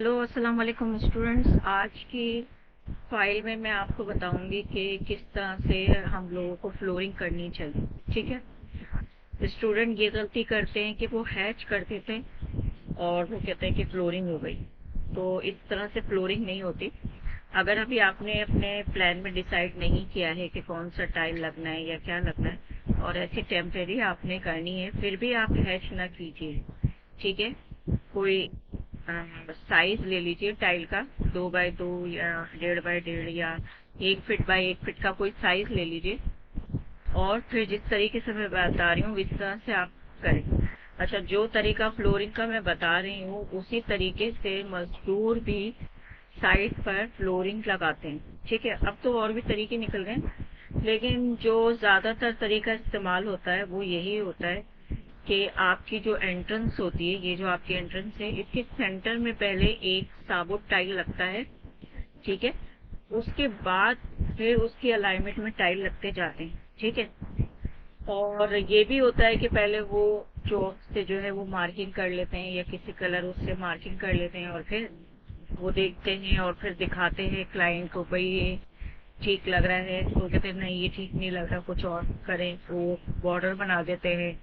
Hello अस्सलाम वालेकुम students. आज की फाइल में मैं आपको बताऊंगी कि किस तरह से हम लोगों को फ्लोरिंग करनी चाहिए। ठीक है। स्टूडेंट ये गलती करते हैं कि वो हैच कर देते हैं और वो कहते हैं कि फ्लोरिंग हो गई। तो इस तरह से फ्लोरिंग नहीं होती। अगर अभी आपने अपने प्लान में डिसाइड नहीं किया है कि कौन सा टाइल लगना है या क्या लगना है और ऐसी टेम्परेरी आपने करनी है, फिर भी आप हैच ना कीजिए। ठीक है। कोई साइज ले लीजिए टाइल का, 2 बाय 2 या 1.5 बाय 1.5 या 1 फीट बाय 1 फीट का कोई साइज ले लीजिए और फिर जिस तरीके से मैं बता रही हूँ इस तरह से आप करें। अच्छा, जो तरीका फ्लोरिंग का मैं बता रही हूँ उसी तरीके से मजदूर भी साइड पर फ्लोरिंग लगाते हैं। ठीक है। अब तो और भी तरीके निकल गए हैं, लेकिन जो ज्यादातर तरीका इस्तेमाल होता है वो यही होता है कि आपकी जो एंट्रेंस होती है, ये जो आपकी एंट्रेंस है, इसके सेंटर में पहले एक साबुत टाइल लगता है। ठीक है। उसके बाद फिर उसकी अलाइनमेंट में टाइल लगते जाते हैं। ठीक है। और ये भी होता है कि पहले वो चौक से जो है वो मार्किंग कर लेते हैं या किसी कलर उससे मार्किंग कर लेते हैं और फिर वो देखते हैं और फिर दिखाते हैं क्लाइंट को, भाई ये ठीक लग रहा है। तो कहते हैं नहीं ये ठीक नहीं लग रहा, कुछ और करें। वो बॉर्डर बना देते हैं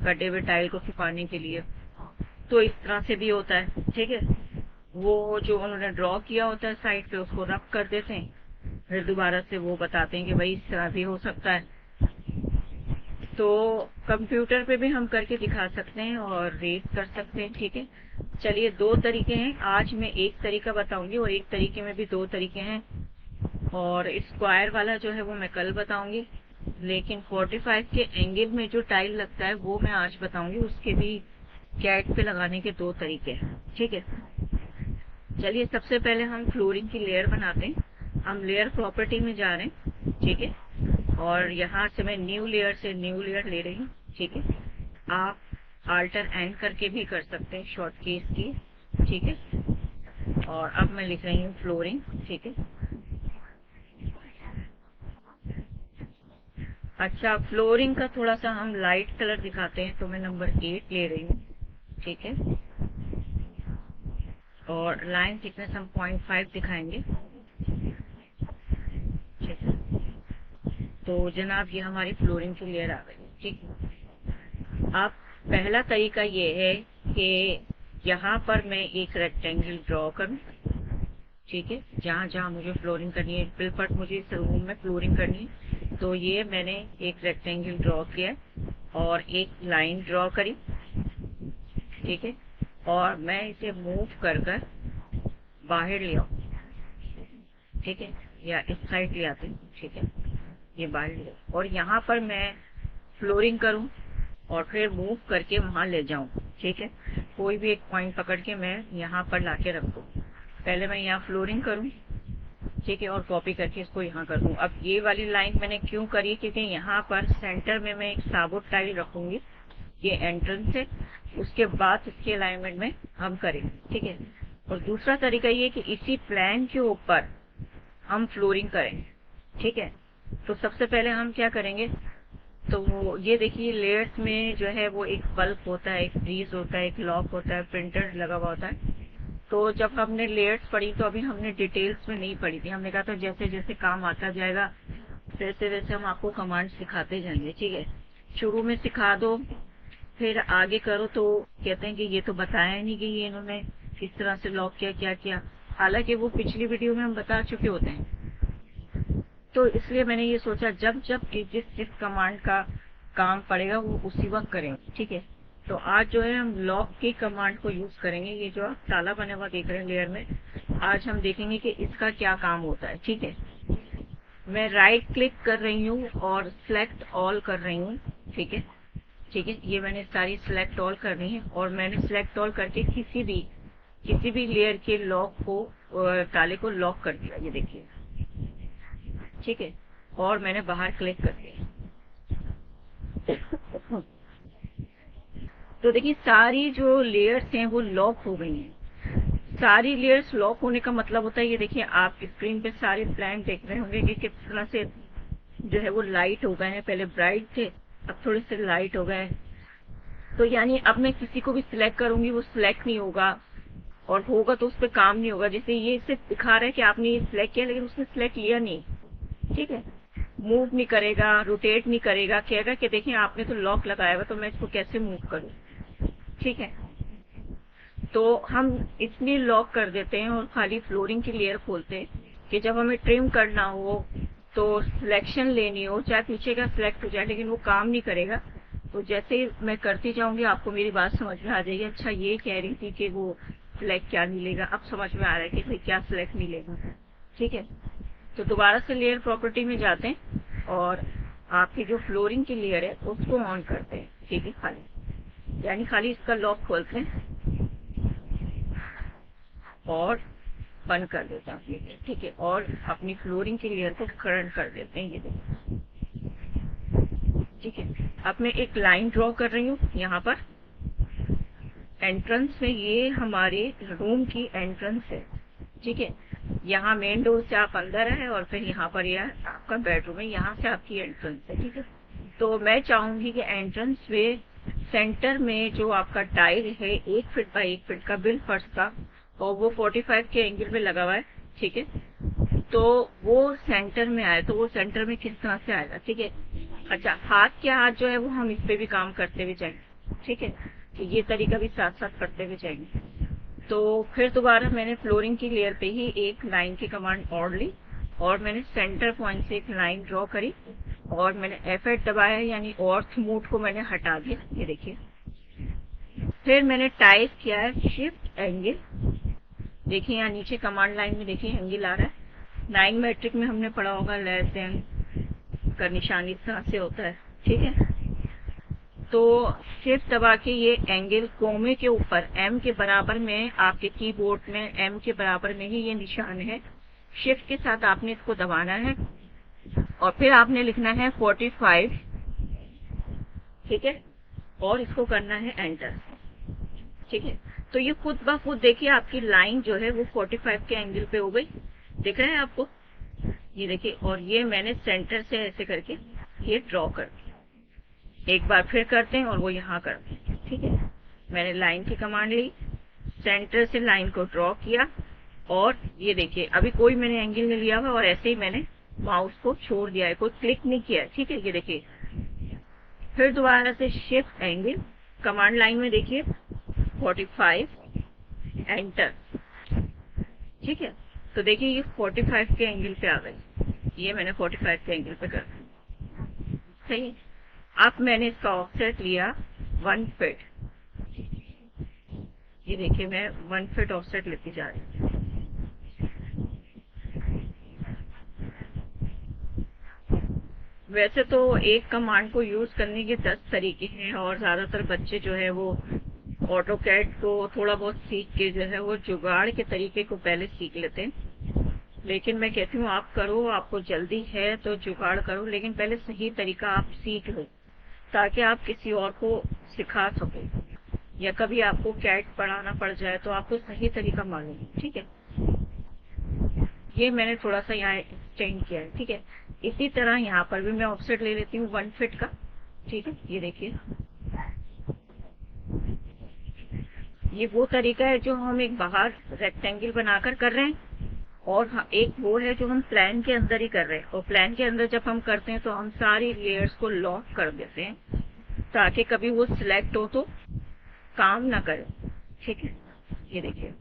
कटे हुए टाइल को छुपाने के लिए। तो इस तरह से भी होता है। ठीक है। वो जो उन्होंने ड्रॉ किया होता है साइड पे उसको रब कर देते हैं, फिर दोबारा से वो बताते हैं कि भाई इस तरह भी हो सकता है। तो कंप्यूटर पे भी हम करके दिखा सकते हैं और रेट कर सकते हैं। ठीक है। चलिए, दो तरीके हैं। आज मैं एक तरीका बताऊंगी और एक तरीके में भी दो तरीके हैं। और स्क्वायर वाला जो है वो मैं कल बताऊंगी, लेकिन 45 के एंगल में जो टाइल लगता है वो मैं आज बताऊंगी। उसके भी कैट पे लगाने के दो तरीके हैं। ठीक है। चलिए, सबसे पहले हम फ्लोरिंग की लेयर बनाते हैं। हम लेयर प्रॉपर्टी में जा रहे हैं। ठीक है। और यहाँ से मैं न्यू लेयर से न्यू लेयर ले रही हूँ। ठीक है। आप आल्टर एंड करके भी कर सकते हैं, शॉर्ट कीज की। ठीक है। और अब मैं लिख रही हूँ फ्लोरिंग। ठीक है। अच्छा, फ्लोरिंग का थोड़ा सा हम लाइट कलर दिखाते हैं, तो मैं नंबर 8 ले रही हूँ। ठीक है। और लाइन थिकनेस हम 0.5 दिखाएंगे। ठीक है। तो जनाब, ये हमारी फ्लोरिंग की लेयर आ गई। ठीक है। अब पहला तरीका ये है कि यहाँ पर मैं एक रेक्टेंगल ड्रॉ करूँ। ठीक है। जहाँ जहाँ मुझे फ्लोरिंग करनी है, बिल्कुल मुझे इस रूम में फ्लोरिंग करनी है, तो ये मैंने एक रेक्टेंगल ड्रॉ किया और एक लाइन ड्रॉ करी। ठीक है। और मैं इसे मूव कर कर बाहर ले आऊँ। ठीक है। या इस साइड ले आते हैं। ठीक है। ये बाहर ले आऊँ और यहाँ पर मैं फ्लोरिंग करूँ और फिर मूव करके वहां ले जाऊं। ठीक है। कोई भी एक पॉइंट पकड़ के मैं यहाँ पर लाके रख दूं। पहले मैं यहाँ फ्लोरिंग करूं। ठीक है। और कॉपी करके इसको यहाँ कर दूं। अब ये वाली लाइन मैंने क्यों करी, क्योंकि यहाँ पर सेंटर में मैं एक साबुत टाइल रखूंगी। ये एंट्रेंस है, उसके बाद इसके अलाइनमेंट में हम करेंगे। ठीक है। और दूसरा तरीका ये कि इसी प्लान के ऊपर हम फ्लोरिंग करें। ठीक है। तो सबसे पहले हम क्या करेंगे, तो ये देखिए लेयर्स में जो है वो एक बल्ब होता है, एक फ्रीज होता है, एक लॉक होता है, प्रिंटर लगा हुआ होता है। तो जब हमने लेयर्स पढ़ी तो अभी हमने डिटेल्स में नहीं पढ़ी थी। हमने कहा था जैसे जैसे काम आता जाएगा वैसे वैसे हम आपको कमांड सिखाते जाएंगे। ठीक है। शुरू में सिखा दो, फिर आगे करो तो कहते हैं कि ये तो बताया नहीं कि ये इन्होंने किस तरह से लॉक किया, क्या किया। हालांकि वो पिछली वीडियो में हम बता चुके होते हैं। तो इसलिए मैंने ये सोचा जब जब जिस जिस कमांड का काम पड़ेगा वो उसी वक्त करेंगे। ठीक है। तो आज जो है हम लॉक की कमांड को यूज करेंगे। ये जो आप ताला बना हुआ देख रहे हैं लेयर में, आज हम देखेंगे कि इसका क्या काम होता है। ठीक है। मैं राइट क्लिक कर रही हूँ और सिलेक्ट ऑल कर रही हूँ। ठीक है। ठीक है। ये मैंने सारी सिलेक्ट ऑल करनी है और मैंने सिलेक्ट ऑल करके किसी भी लेयर के लॉक को, ताले को लॉक कर दिया। ये देखिए। ठीक है। और मैंने बाहर क्लिक कर दिया। तो देखिए सारी जो लेयर्स हैं वो लॉक हो गई हैं। सारी लेयर्स लॉक होने का मतलब होता है, ये देखिए आप स्क्रीन पे सारे प्लान देख रहे होंगे कि किस तरह से जो है वो लाइट हो गए हैं। पहले ब्राइट थे, अब थोड़े से लाइट हो गए। तो यानी अब मैं किसी को भी सिलेक्ट करूंगी वो सिलेक्ट नहीं होगा और होगा तो उस पर काम नहीं होगा। जैसे ये सिर्फ दिखा रहा है कि आपने ये सिलेक्ट किया, लेकिन उसने सिलेक्ट लिया नहीं, ठीक है। मूव नहीं करेगा, रोटेट नहीं करेगा, कहेगा कि देखिए आपने तो लॉक लगाया हुआ, तो मैं इसको कैसे मूव करूं, ठीक है। तो हम इसलिए लॉक कर देते हैं और खाली फ्लोरिंग की लेयर खोलते हैं कि जब हमें ट्रिम करना हो तो सिलेक्शन लेनी हो, चाहे पीछे का सिलेक्ट हो जाए, लेकिन वो काम नहीं करेगा। तो जैसे मैं करती जाऊंगी आपको मेरी बात समझ में आ जाएगी। अच्छा ये कह रही थी कि वो सिलेक्ट क्या नहीं लेगा, अब समझ में आ रहा है कि भाई क्या सिलेक्ट नहीं लेगा, ठीक है। तो दोबारा से लेयर प्रॉपर्टी में जाते हैं और आपकी जो फ्लोरिंग की लेयर है उसको ऑन करते हैं, ठीक है। खाली यानी खाली इसका लॉक खोलते हैं और बंद कर देते हैं, ठीक है। और अपनी फ्लोरिंग की लेयर को करंट कर देते हैं, ये देखिए, ठीक है। अब मैं एक लाइन ड्रॉ कर रही हूँ यहाँ पर एंट्रेंस में। ये हमारे रूम की एंट्रेंस है, ठीक है। यहाँ मेन डोर से आप अंदर है और फिर यहाँ पर यह आपका बेडरूम है, यहाँ से आपकी एंट्रेंस है, ठीक है। तो मैं चाहूंगी कि एंट्रेंस में सेंटर में जो आपका टाइल है 1 फीट बाय 1 फीट का बिल फर्श का, और वो 45 के एंगल पे लगा हुआ है, ठीक है। तो वो सेंटर में आए, तो वो सेंटर में किस तरह से आएगा, ठीक है। अच्छा हाथ के हाथ जो है वो हम इस पे भी काम करते हुए जाएंगे, ठीक है। तो ये तरीका भी साथ साथ करते हुए जाएंगे। तो फिर दोबारा मैंने फ्लोरिंग की लेयर पे ही एक लाइन की कमांड और ली और मैंने सेंटर पॉइंट से एक लाइन ड्रॉ करी और मैंने F8 दबाया, यानी ऑर्थ मोड को मैंने हटा दिया, ये देखिए। फिर मैंने टाइप किया है शिफ्ट एंगल, देखिए यहाँ नीचे कमांड लाइन में देखिए एंगल आ रहा है। 9 मैट्रिक में हमने पढ़ा होगा लेस देन का निशान इस तरह से होता है, ठीक है। तो शिफ्ट दबा के ये एंगल कोमे के ऊपर M के बराबर में, आपके कीबोर्ड में M के बराबर में ही ये निशान है। शिफ्ट के साथ आपने इसको दबाना है और फिर आपने लिखना है 45, ठीक है, और इसको करना है एंटर, ठीक है। तो ये खुद ब खुद देखिए आपकी लाइन जो है वो 45 के एंगल पे हो गई, दिख रहा है आपको, ये देखिए। और ये मैंने सेंटर से ऐसे करके ये ड्रॉ कर दिया। एक बार फिर करते हैं और वो यहाँ करते हैं, ठीक है। मैंने लाइन की कमांड ली, सेंटर से लाइन को ड्रॉ किया और ये देखिए अभी कोई मैंने एंगल नहीं लिया हुआ और ऐसे ही मैंने माउस को छोड़ दिया है, कोई क्लिक नहीं किया है, ठीक है। ये देखिए फिर दोबारा से शिफ्ट एंगल कमांड लाइन में देखिए 45 एंटर, ठीक है। तो देखिए ये 45 के एंगल पे आ गई, ये मैंने 45 के एंगल पे कर सही है। अब मैंने इसका ऑफसेट लिया 1 फीट, ये देखिए मैं 1 फीट ऑफसेट लेती जा रही हूँ। वैसे तो एक कमांड को यूज करने के 10 तरीके हैं और ज्यादातर बच्चे जो है वो ऑटोकैड को थोड़ा बहुत सीख के जो है वो जुगाड़ के तरीके को पहले सीख लेते हैं। लेकिन मैं कहती हूँ आप करो, आपको जल्दी है तो जुगाड़ करो, लेकिन पहले सही तरीका आप सीख लो ताकि आप किसी और को सिखा सको, या कभी आपको कैट पढ़ाना पड़ जाए तो आपको सही तरीका मालूम, ठीक है। ये मैंने थोड़ा सा यहाँ एक्सटेंड किया है, ठीक है। इसी तरह यहाँ पर भी मैं ऑफसेट ले लेती हूँ 1 फीट का, ठीक है। ये देखिए ये वो तरीका है जो हम एक बाहर रेक्टेंगल बनाकर कर रहे हैं, और एक वो है जो हम प्लान के अंदर ही कर रहे हैं। और प्लान के अंदर जब हम करते हैं तो हम सारी लेयर्स को लॉक कर देते हैं ताकि कभी वो सिलेक्ट हो तो काम ना करे, ठीक है। ये देखिए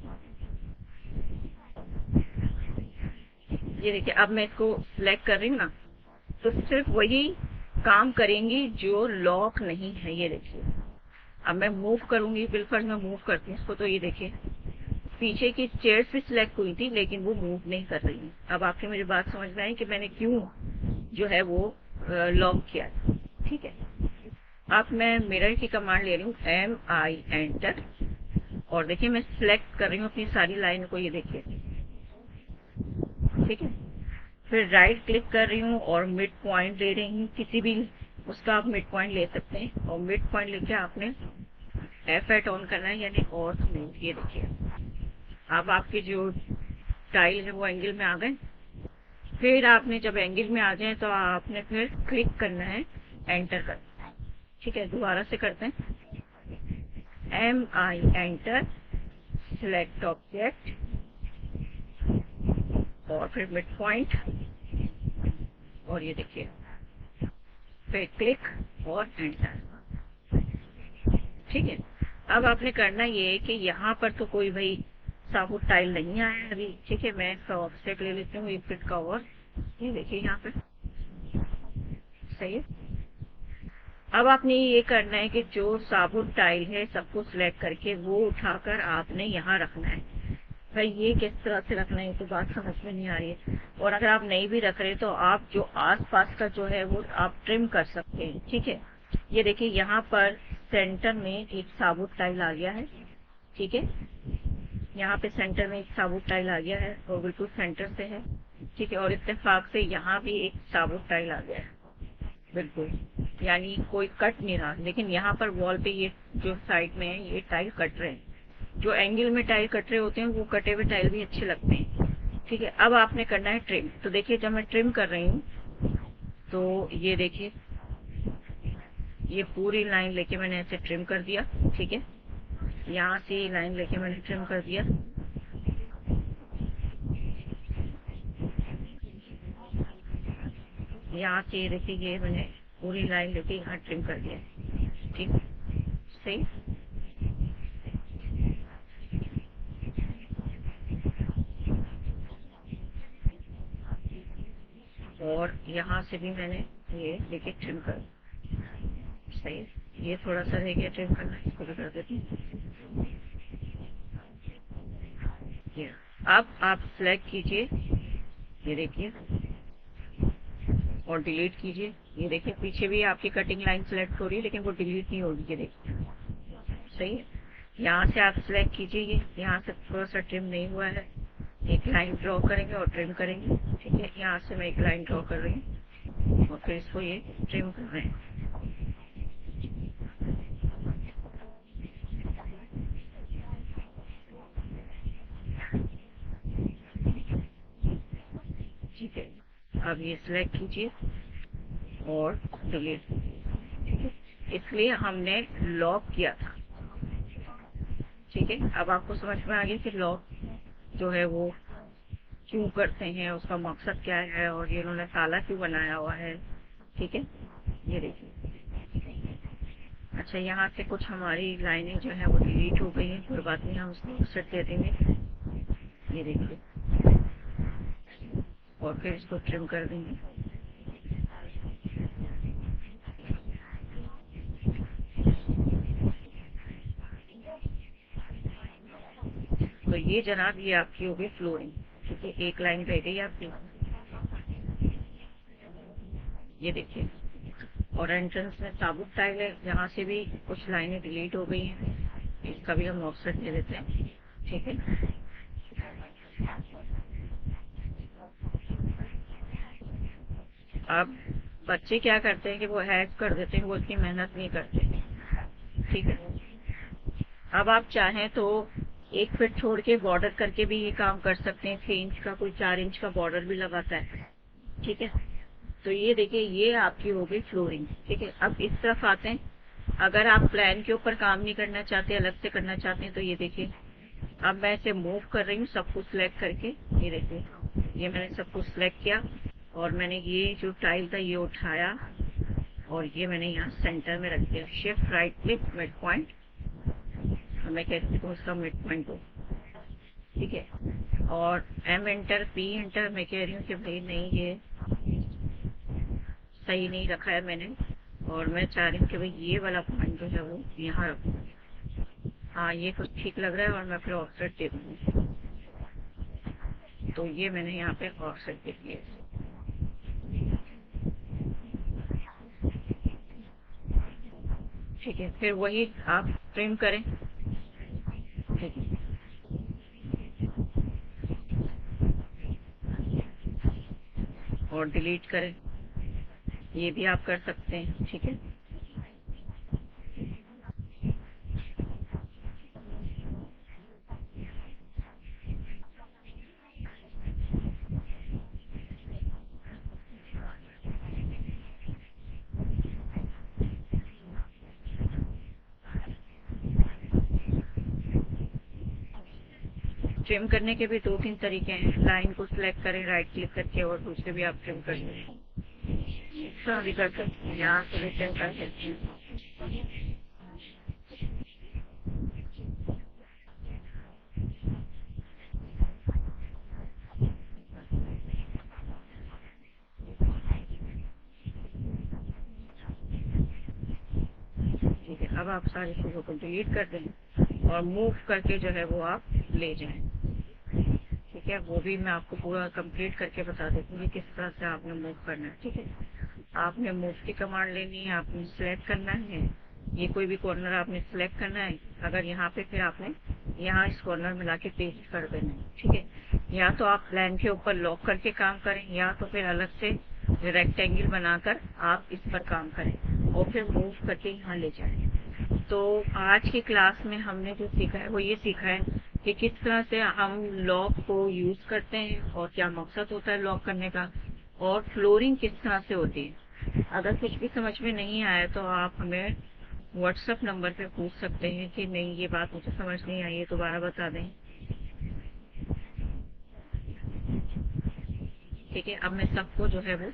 अब मैं इसको सिलेक्ट कर रही हूँ ना, तो सिर्फ वही काम करेंगी जो लॉक नहीं है, ये देखिए। अब मैं मूव करूंगी, बिल्कुल मैं मूव करती हूँ इसको, तो ये देखिए पीछे की चेयर्स भी सिलेक्ट हुई थी लेकिन वो मूव नहीं कर रही है। अब आपकी मुझे बात समझ में आई कि मैंने क्यों जो है वो लॉक किया, ठीक है। अब मैं मिरर की कमांड ले रही हूँ MI एंटर, और देखिए मैं सिलेक्ट कर रही हूँ अपनी सारी लाइन को, ये देखिए, ठीक है। फिर राइट क्लिक कर रही हूँ और मिड पॉइंट ले रही हूँ, किसी भी उसका आप मिड पॉइंट ले सकते हैं, और मिड पॉइंट लेके आपने F8 ऑन करना है, यानी ऑर्थ मोड। ये देखिए अब आपके जो टाइल है वो एंगल में आ गए। फिर आपने जब एंगल में आ जाए तो आपने फिर क्लिक करना है, एंटर करना है, ठीक है। दोबारा से करते हैं MI एंटर, सिलेक्ट ऑब्जेक्ट और फिर मिड पॉइंट, और ये देखिए फिर क्लिक और एंटर। ठीक है, अब आपने करना ये है कि यहाँ पर तो कोई भाई साबुत टाइल नहीं आया है अभी। ठीक है, मैं ऑफसेट ले लेती हूँ 1 फीट का, और ये देखिए यहाँ पे सही है। अब आपने ये करना है कि जो साबुत टाइल है सबको सिलेक्ट करके वो उठाकर आपने यहाँ रखना है। भाई ये किस तरह से रखना है तो बात समझ में नहीं आ रही है। और अगर आप नहीं भी रख रहे तो आप जो आसपास का जो है वो आप ट्रिम कर सकते हैं। ठीक है, ये देखिए यहाँ पर सेंटर में एक साबुत टाइल आ गया है। ठीक है, यहाँ पे सेंटर में एक साबुत टाइल आ गया है और बिल्कुल सेंटर से है। ठीक है, और इत्तेफाक से यहाँ भी एक साबुत टाइल आ गया है बिल्कुल, यानी कोई कट नहीं रहा। लेकिन यहाँ पर वॉल पे ये जो साइड में है ये टाइल कट रहे हैं। जो एंगल में टाइल कट रहे होते हैं वो कटे हुए टाइल भी अच्छे लगते हैं। ठीक है, अब आपने करना है ट्रिम। तो देखिए जब मैं ट्रिम कर रही हूँ तो ये देखिए ये पूरी लाइन लेके मैंने ऐसे ट्रिम कर दिया। ठीक है, यहाँ से ये लाइन लेके मैंने ट्रिम कर दिया। यहाँ से देखिए ये मैंने पूरी लाइन लेके यहाँ ट्रिम कर दिया। ठीक, सही। और यहाँ से भी मैंने ये लेके ट्रिम कर, सही। ये थोड़ा सा रह गया ट्रिम करना, इसको भी कर देती हूँ। अब आप सिलेक्ट कीजिए, ये देखिए, और डिलीट कीजिए। ये देखिए पीछे भी आपकी कटिंग लाइन सिलेक्ट हो रही है लेकिन वो डिलीट नहीं होगी। ये देखिए सही है। यहाँ से आप सिलेक्ट कीजिए, ये यहाँ से थोड़ा सा ट्रिम नहीं हुआ है, एक लाइन ड्रॉ करेंगे और ट्रिम करेंगे। ठीक है, यहाँ से मैं एक लाइन ड्रॉ कर रही हूँ और फिर इसको ये ट्रिम कर रहे हैं। ठीक है, अब ये सिलेक्ट कीजिए और डिलीट। ठीक है, इसलिए हमने लॉक किया था। ठीक है, अब आपको समझ में आ गया कि लॉक जो है वो क्यों करते हैं, उसका मकसद क्या है और ये उन्होंने ताला क्यों बनाया हुआ है। ठीक है, ये देखिए। अच्छा, यहाँ से कुछ हमारी लाइनें जो है वो डिलीट हो गई हैं, कोई बात नहीं, हम उसको ऑफसेट दे देंगे। ये देखिए, और फिर इसको ट्रिम कर देंगे। तो ये जनाब ये आपकी हो गई फ्लोरिंग। ठीक है, एक लाइन रह गई आपकी, ये देखिए। और एंट्रेंस में साबुत टाइल है, यहाँ से भी कुछ लाइनें डिलीट हो गई हैं, इसका भी हम ऑफसेट दे देते हैं। ठीक है, अब बच्चे क्या करते हैं कि वो हैक कर देते हैं, वो इतनी मेहनत नहीं करते। ठीक है, अब आप चाहें तो 1 फीट छोड़ के बॉर्डर करके भी ये काम कर सकते हैं। 6 इंच का कोई 4 इंच का बॉर्डर भी लगाता है। ठीक है, तो ये देखिए ये आपकी हो गई फ्लोरिंग। ठीक है, अब इस तरफ आते हैं। अगर आप प्लान के ऊपर काम नहीं करना चाहते, अलग से करना चाहते हैं, तो ये देखिए अब मैं इसे मूव कर रही हूँ सब कुछ सिलेक्ट करके। ये देखिए ये मैंने सब कुछ सिलेक्ट किया और मैंने ये जो टाइल था ये उठाया और ये मैंने यहाँ सेंटर में रख दिया। Shift right click mid point, मैं कहती हूँ उसका मिड पॉइंट हो। ठीक है, और M एंटर P एंटर, मैं कह रही हूँ कि भाई नहीं ये सही नहीं रखा है मैंने, और मैं चाह रही हूँ कि भाई ये वाला पॉइंट जो है वो यहाँ रखूँ। हाँ, ये कुछ ठीक लग रहा है और मैं फिर ऑफसेट दे दूँगी। तो ये मैंने यहाँ पे ऑफसेट दे दिया। ठीक है, फिर वही आप ट्रिम करें। ठीक है, और डिलीट करें, ये भी आप कर सकते हैं। ठीक है, ट्रिम करने के भी 2-3 तरीके हैं। लाइन को सिलेक्ट करें राइट क्लिक करके और दूसरे भी आप ट्रिम कर सकते हैं। भी कर सकते हैं, यहाँ से भी ट्रिम कर सकते हैं। ठीक है, अब आप सारी चीज़ों को डिलीट कर दें और मूव करके जो है वो आप ले जाएं। ठीक है, वो भी मैं आपको पूरा कंप्लीट करके बता देती हूँ किस तरह से आपने मूव करना है। ठीक है, आपने मूव की कमांड लेनी है, आपने सिलेक्ट करना है, ये कोई भी कॉर्नर आपने सिलेक्ट करना है। अगर यहाँ पे फिर आपने यहाँ इस कॉर्नर में लाके पेस्ट कर देना है। ठीक है, या तो आप प्लान के ऊपर लॉक करके काम करें या तो फिर अलग से रेक्टेंगल बनाकर आप इस पर काम करें और फिर मूव करके यहाँ ले जाएं। तो आज की क्लास में हमने जो सीखा है वो ये सीखा है कि किस तरह से हम लॉक को यूज करते हैं और क्या मकसद होता है लॉक करने का, और फ्लोरिंग किस तरह से होती है। अगर कुछ भी समझ में नहीं आया तो आप हमें व्हाट्सएप नंबर पे पूछ सकते हैं कि नहीं ये बात मुझे समझ नहीं आई है, दोबारा बता दें। ठीक है, अब मैं सबको जो है वो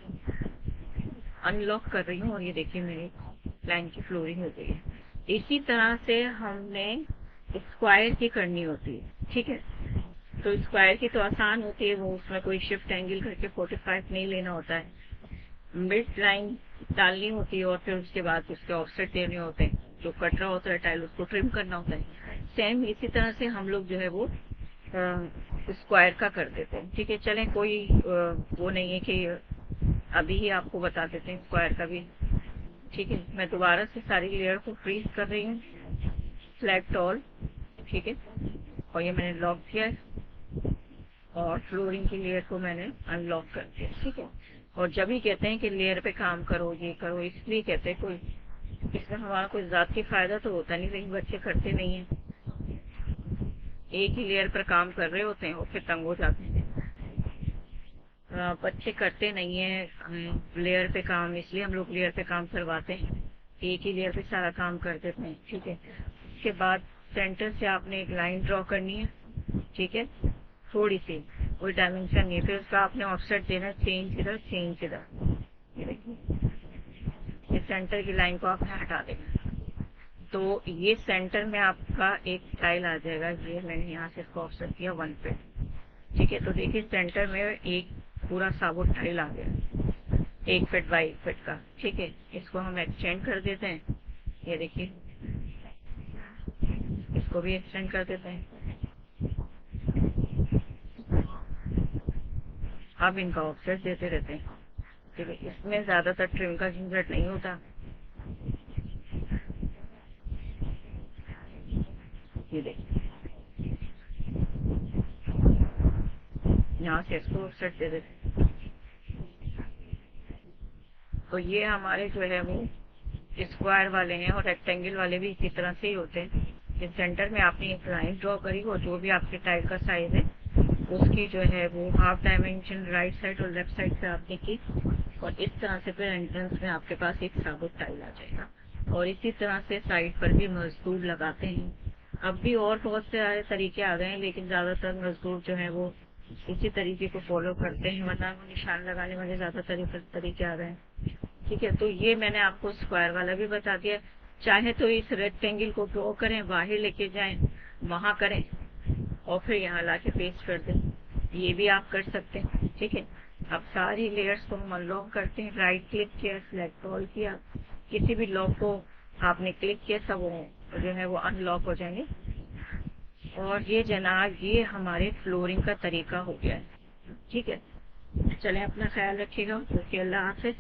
अनलॉक कर रही हूँ और ये देखिए मेरी प्लान की फ्लोरिंग हो गई है। इसी तरह से हमने स्क्वायर की करनी होती है। ठीक है, तो स्क्वायर की तो आसान होती है, वो उसमें कोई शिफ्ट एंगल करके 45 नहीं लेना होता है, मिड लाइन डालनी होती है और फिर उसके बाद उसके ऑफसेट देने होते हैं। जो कट रहा होता है टाइल उसको ट्रिम करना होता है। सेम इसी तरह से हम लोग जो है वो स्क्वायर का कर देते हैं। ठीक है, चलें कोई वो नहीं है कि अभी ही आपको बता देते हैं स्क्वायर का भी। ठीक है, मैं दोबारा से सारी लेयर को फ्रीज कर रही हूँ, सिलेक्ट ऑल। ठीक है, और ये मैंने लॉक किया है और फ्लोरिंग की लेयर को मैंने अनलॉक कर दिया। ठीक है, और जब ही कहते हैं कि लेयर पे काम करो ये करो, इसलिए कहते हैं कोई इसमें हमारा कोई ज़ाती फायदा तो होता नहीं, लेकिन बच्चे करते नहीं है, एक ही लेयर पर काम कर रहे होते हैं और फिर तंग हो जाते हैं। बच्चे करते नहीं है लेयर पे काम, इसलिए हम लोग लेयर पे काम करवाते हैं, एक ही लेयर पे सारा काम कर देते हैं। ठीक है, उसके बाद सेंटर से आपने एक लाइन ड्रॉ करनी है। ठीक है, थोड़ी सी, कोई डायमेंशन नहीं, फिर उसका आपने ऑफसेट देना, चेंज इधर चेंज इधर। ये देखिए, ये सेंटर की लाइन को आपने हटा देना, तो ये सेंटर में आपका एक टाइल आ जाएगा। ये मैंने यहाँ से इसको ऑफसेट किया 1 पे। ठीक है, तो देखिए सेंटर में एक पूरा साबुत टाइल आ गया 1 फीट बाई 1 फीट का। ठीक है, इसको हम एक्सटेंड कर देते हैं, ये देखिए इसको भी एक्सटेंड कर देते हैं। अब इनका ऑफसेट देते रहते हैं। ठीक है, इसमें ज्यादातर ट्रिम का झंझट नहीं होता। ये देखिए यहाँ से इसको ऑफसेट दे देते हैं। तो ये हमारे जो है वो स्क्वायर वाले हैं और रेक्टेंगल वाले भी इसी तरह से ही होते हैं। इस सेंटर में आपने एक लाइन ड्रॉ करी और जो भी आपके टाइल का साइज है उसकी जो है वो हाफ डायमेंशन राइट साइड और लेफ्ट साइड से आपने की, और इस तरह से फिर एंट्रेंस में आपके पास एक साबुत टाइल आ जाएगा। और इसी तरह से साइड पर भी मजदूर लगाते हैं। अब भी और बहुत से तरीके आ गए हैं, लेकिन ज्यादातर मजदूर जो है वो इसी तरीके को फॉलो करते हैं, वरना वो निशान लगाने वाले ज्यादा तरीके आ गए हैं। ठीक है, तो ये मैंने आपको स्क्वायर वाला भी बता दिया। चाहे तो इस रेक्टेंगल को ड्रॉ करें, बाहर लेके जाएं, वहां करें और फिर यहाँ लाके पेस्ट कर दें, ये भी आप कर सकते हैं। ठीक है, अब सारी लेयर्स को हम अनलॉक करते हैं। राइट क्लिक किया, सिलेक्ट ऑल किया, किसी भी लॉक को आपने क्लिक किया सब वो जो है वो अनलॉक हो जाएंगे। और ये जनाब ये हमारे फ्लोरिंग का तरीका हो गया है। ठीक है, चलें अपना ख्याल रखिएगा। ओके, अल्लाह हाफिज।